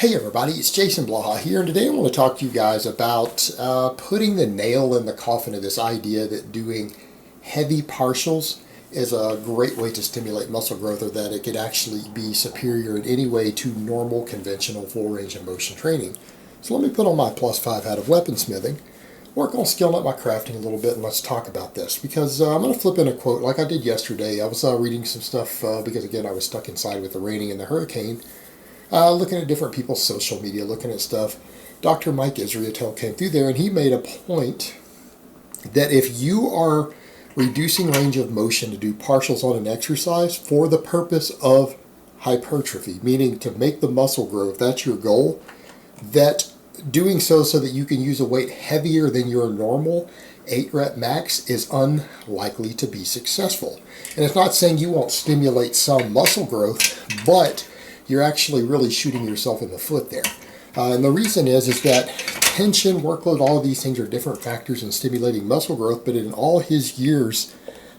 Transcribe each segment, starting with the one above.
Hey everybody, it's Jason Blaha here, and today I want to talk to you guys about putting the nail in the coffin of this idea that doing heavy partials is a great way to stimulate muscle growth, or that it could actually be superior in any way to normal conventional full range of motion training. So let me put on my +5 hat of weaponsmithing, work on skilling up my crafting a little bit, and let's talk about this, because I'm going to flip in a quote like I did yesterday. I was reading some stuff because again I was stuck inside with the raining and the hurricane. Looking at different people's social media, looking at stuff. Dr. Mike Israel came through there, and he made a point that if you are reducing range of motion to do partials on an exercise for the purpose of hypertrophy, meaning to make the muscle grow, if that's your goal, that doing so that you can use a weight heavier than your normal 8 rep max is unlikely to be successful. And it's not saying you won't stimulate some muscle growth, but you're actually really shooting yourself in the foot there. And the reason is that tension, workload, all of these things are different factors in stimulating muscle growth, but in all his years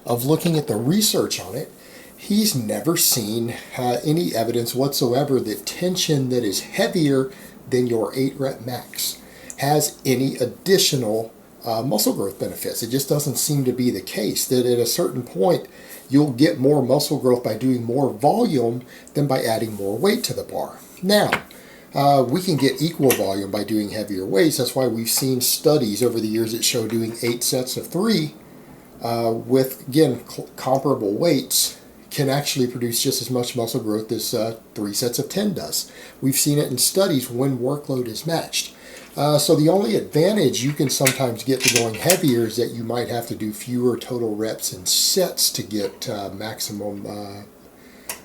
of looking at the research on it, he's never seen any evidence whatsoever that tension that is heavier than your 8 rep max has any additional muscle growth benefits. It just doesn't seem to be the case, that at a certain point you'll get more muscle growth by doing more volume than by adding more weight to the bar. Now, we can get equal volume by doing heavier weights. That's why we've seen studies over the years that show doing 8 sets of 3 with, again, comparable weights can actually produce just as much muscle growth as 3 sets of 10 does. We've seen it in studies when workload is matched. So the only advantage you can sometimes get to going heavier is that you might have to do fewer total reps and sets to get maximum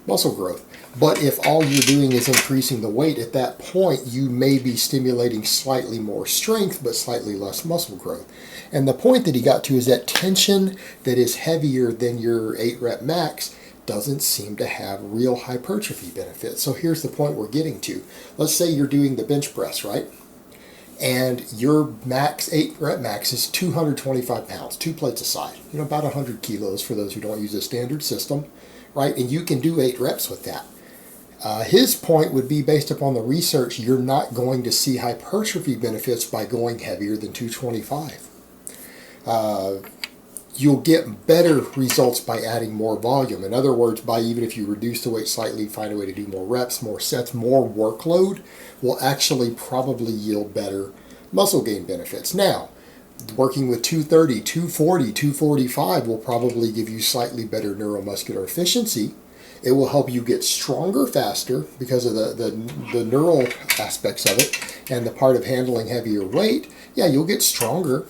muscle growth. But if all you're doing is increasing the weight, at that point you may be stimulating slightly more strength but slightly less muscle growth. And the point that he got to is that tension that is heavier than your 8 rep max doesn't seem to have real hypertrophy benefits. So here's the point we're getting to. Let's say you're doing the bench press, right? And your max 8 rep max is 225 pounds, 2 plates aside, about 100 kilos for those who don't use a standard system, right? And you can do 8 reps with that. His point would be, based upon the research, you're not going to see hypertrophy benefits by going heavier than 225. You'll get better results by adding more volume. In other words, by even if you reduce the weight slightly, find a way to do more reps, more sets, more workload, will actually probably yield better muscle gain benefits. Now, working with 230, 240, 245 will probably give you slightly better neuromuscular efficiency. It will help you get stronger faster because of the neural aspects of it, and the part of handling heavier weight. Yeah, you'll get stronger.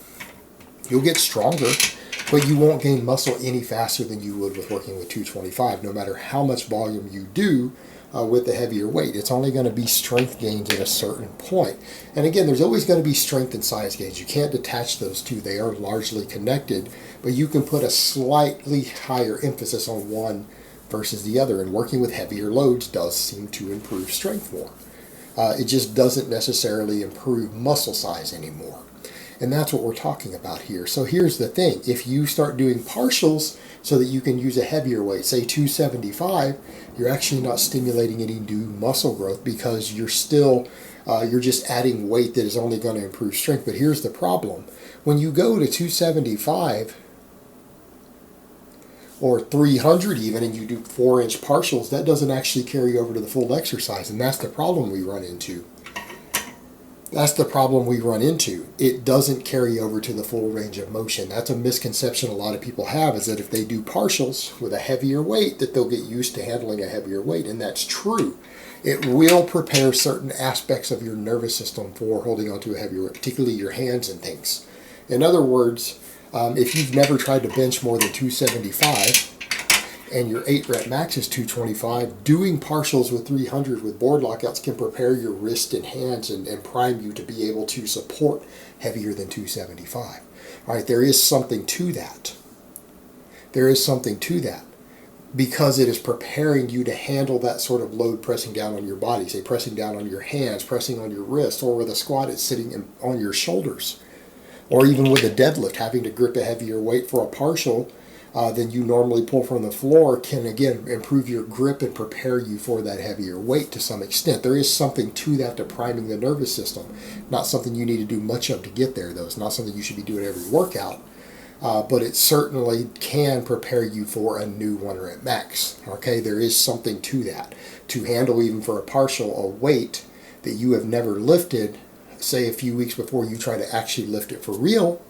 But you won't gain muscle any faster than you would with working with 225, no matter how much volume you do with the heavier weight. It's only going to be strength gains at a certain point. And again, there's always going to be strength and size gains. You can't detach those two. They are largely connected, but you can put a slightly higher emphasis on one versus the other, and working with heavier loads does seem to improve strength more. It just doesn't necessarily improve muscle size anymore. And that's what we're talking about here. So here's the thing. If you start doing partials so that you can use a heavier weight, say 275, you're actually not stimulating any new muscle growth, because you're just adding weight that is only going to improve strength. But here's the problem. When you go to 275 or 300 even, and you do 4-inch partials, that doesn't actually carry over to the full exercise. And that's the problem we run into. It doesn't carry over to the full range of motion. That's a misconception a lot of people have, is that if they do partials with a heavier weight, that they'll get used to handling a heavier weight. And that's true. It will prepare certain aspects of your nervous system for holding onto a heavier weight, particularly your hands and things. In other words, if you've never tried to bench more than 275, and your 8 rep max is 225, doing partials with 300 with board lockouts can prepare your wrist and hands and prime you to be able to support heavier than 275. All right, there is something to that. Because it is preparing you to handle that sort of load pressing down on your body, say pressing down on your hands, pressing on your wrists, or with a squat it's sitting on your shoulders. Or even with a deadlift, having to grip a heavier weight for a partial than you normally pull from the floor can again improve your grip and prepare you for that heavier weight to some extent. There is something to that, to priming the nervous system. Not something you need to do much of to get there, though. It's not something you should be doing every workout. But it certainly can prepare you for a new 1 rep max. Okay, there is something to that. To handle even for a partial a weight that you have never lifted, say a few weeks before you try to actually lift it for real,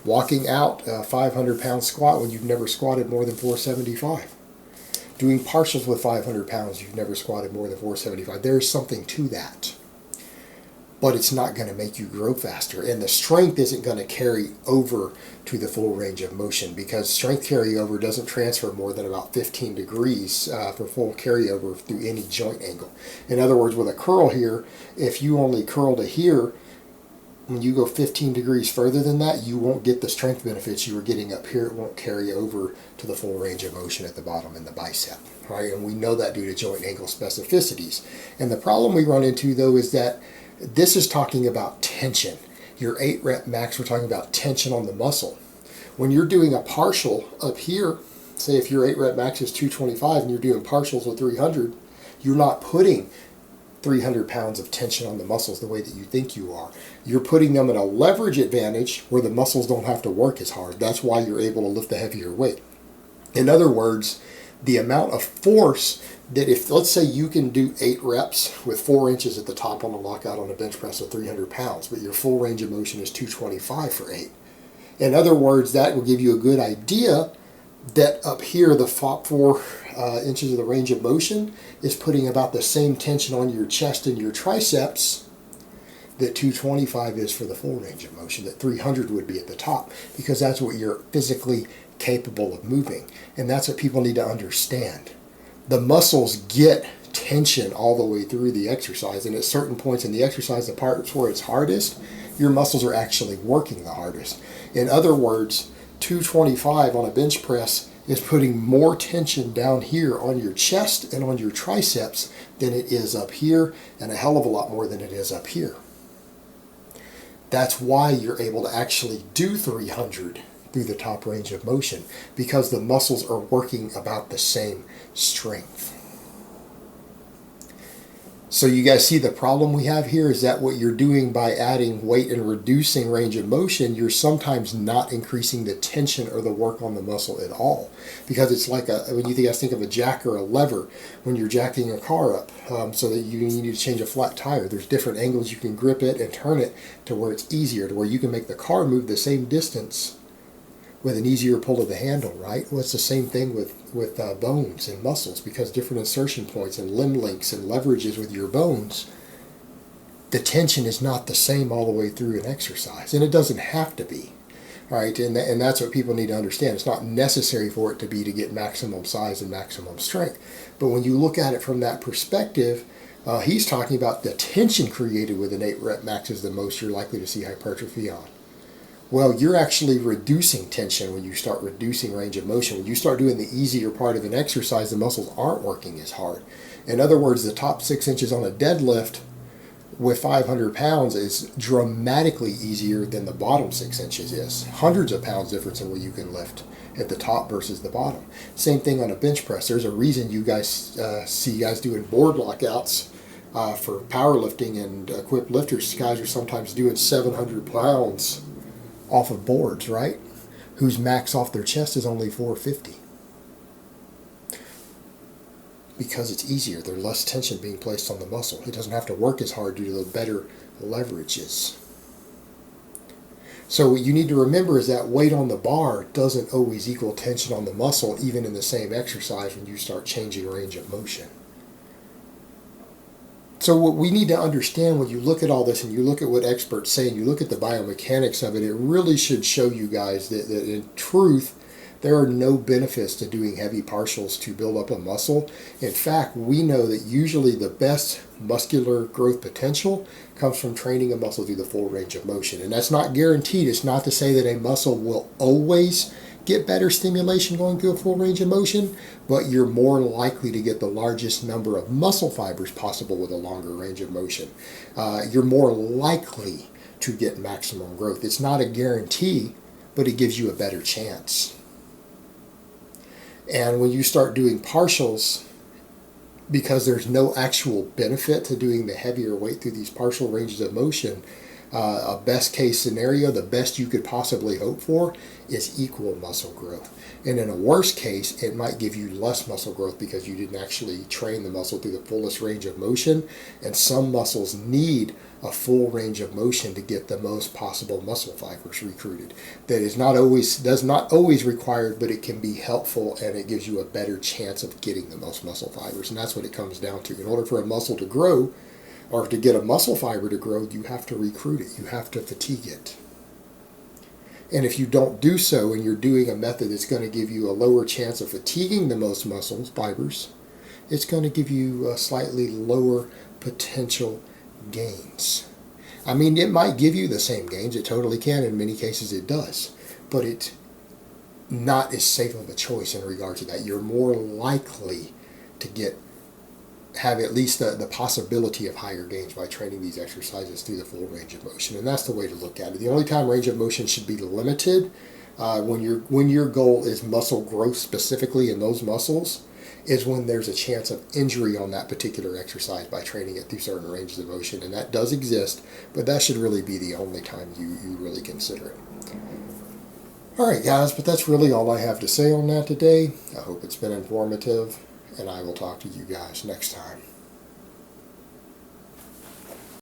walking out a 500-pound squat when you've never squatted more than 475. Doing partials with 500 pounds, you've never squatted more than 475. There is something to that. But it's not going to make you grow faster. And the strength isn't going to carry over to the full range of motion, because strength carryover doesn't transfer more than about 15 degrees for full carryover through any joint angle. In other words, with a curl here, if you only curl to here, when you go 15 degrees further than that, you won't get the strength benefits you were getting up here. It won't carry over to the full range of motion at the bottom in the bicep, right? And we know that due to joint angle specificities. And the problem we run into, though, is that this is talking about tension. Your 8 rep max, we're talking about tension on the muscle. When you're doing a partial up here, say if your 8 rep max is 225 and you're doing partials with 300, you're not putting 300 pounds of tension on the muscles the way that you think you are. You're putting them at a leverage advantage where the muscles don't have to work as hard. That's why you're able to lift a heavier weight. In other words, the amount of force that, if let's say you can do 8 reps with 4 inches at the top on a lockout on a bench press with 300 pounds, but your full range of motion is 225 for 8. In other words, that will give you a good idea that up here, the 4 inches of the range of motion is putting about the same tension on your chest and your triceps that 225 is for the full range of motion, that 300 would be at the top, because that's what you're physically capable of moving. And that's what people need to understand. The muscles get tension all the way through the exercise, and at certain points in the exercise, the parts where it's hardest, your muscles are actually working the hardest. In other words, 225 on a bench press is putting more tension down here on your chest and on your triceps than it is up here, and a hell of a lot more than it is up here. That's why you're able to actually do 300 through the top range of motion, because the muscles are working about the same strength. So you guys see the problem we have here is that what you're doing by adding weight and reducing range of motion, you're sometimes not increasing the tension or the work on the muscle at all. Because it's like when you guys think of a jack or a lever when you're jacking a car up, so that you need to change a flat tire. There's different angles you can grip it and turn it to where it's easier, to where you can make the car move the same distance with an easier pull of the handle, right? Well, it's the same thing with bones and muscles, because different insertion points and limb lengths and leverages with your bones, the tension is not the same all the way through an exercise, and it doesn't have to be, right? And that's what people need to understand. It's not necessary for it to be to get maximum size and maximum strength. But when you look at it from that perspective, he's talking about the tension created with an 8 rep max is the most you're likely to see hypertrophy on. Well, you're actually reducing tension when you start reducing range of motion. When you start doing the easier part of an exercise, the muscles aren't working as hard. In other words, the top 6 inches on a deadlift with 500 pounds is dramatically easier than the bottom 6 inches is. Hundreds of pounds difference in what you can lift at the top versus the bottom. Same thing on a bench press. There's a reason you guys see guys doing board lockouts for powerlifting, and equipped lifters. Guys are sometimes doing 700 pounds off of boards, right? Whose max off their chest is only 450. Because it's easier. There's less tension being placed on the muscle. It doesn't have to work as hard due to the better leverages. So what you need to remember is that weight on the bar doesn't always equal tension on the muscle, even in the same exercise when you start changing range of motion. So what we need to understand when you look at all this and you look at what experts say and you look at the biomechanics of it, it really should show you guys that in truth, there are no benefits to doing heavy partials to build up a muscle. In fact, we know that usually the best muscular growth potential comes from training a muscle through the full range of motion. And that's not guaranteed. It's not to say that a muscle will always get better stimulation going through a full range of motion, but you're more likely to get the largest number of muscle fibers possible with a longer range of motion. You're more likely to get maximum growth. It's not a guarantee, but it gives you a better chance. And when you start doing partials, because there's no actual benefit to doing the heavier weight through these partial ranges of motion, a best case scenario, the best you could possibly hope for, is equal muscle growth. And in a worst case, it might give you less muscle growth because you didn't actually train the muscle through the fullest range of motion. And some muscles need a full range of motion to get the most possible muscle fibers recruited. That is not always, does not always required, but it can be helpful, and it gives you a better chance of getting the most muscle fibers. And that's what it comes down to. In order for a muscle to grow, or to get a muscle fiber to grow, you have to recruit it. You have to fatigue it. And if you don't do so, and you're doing a method that's going to give you a lower chance of fatiguing the most muscle fibers, it's going to give you a slightly lower potential gains. I mean, it might give you the same gains. It totally can. In many cases it does. But it's not as safe of a choice in regard to that. You're more likely to have at least the possibility of higher gains by training these exercises through the full range of motion. And that's the way to look at it. The only time range of motion should be limited when your goal is muscle growth specifically in those muscles is when there's a chance of injury on that particular exercise by training it through certain ranges of motion. And that does exist, but that should really be the only time you really consider it. All right, guys, but that's really all I have to say on that today. I hope it's been informative, and I will talk to you guys next time.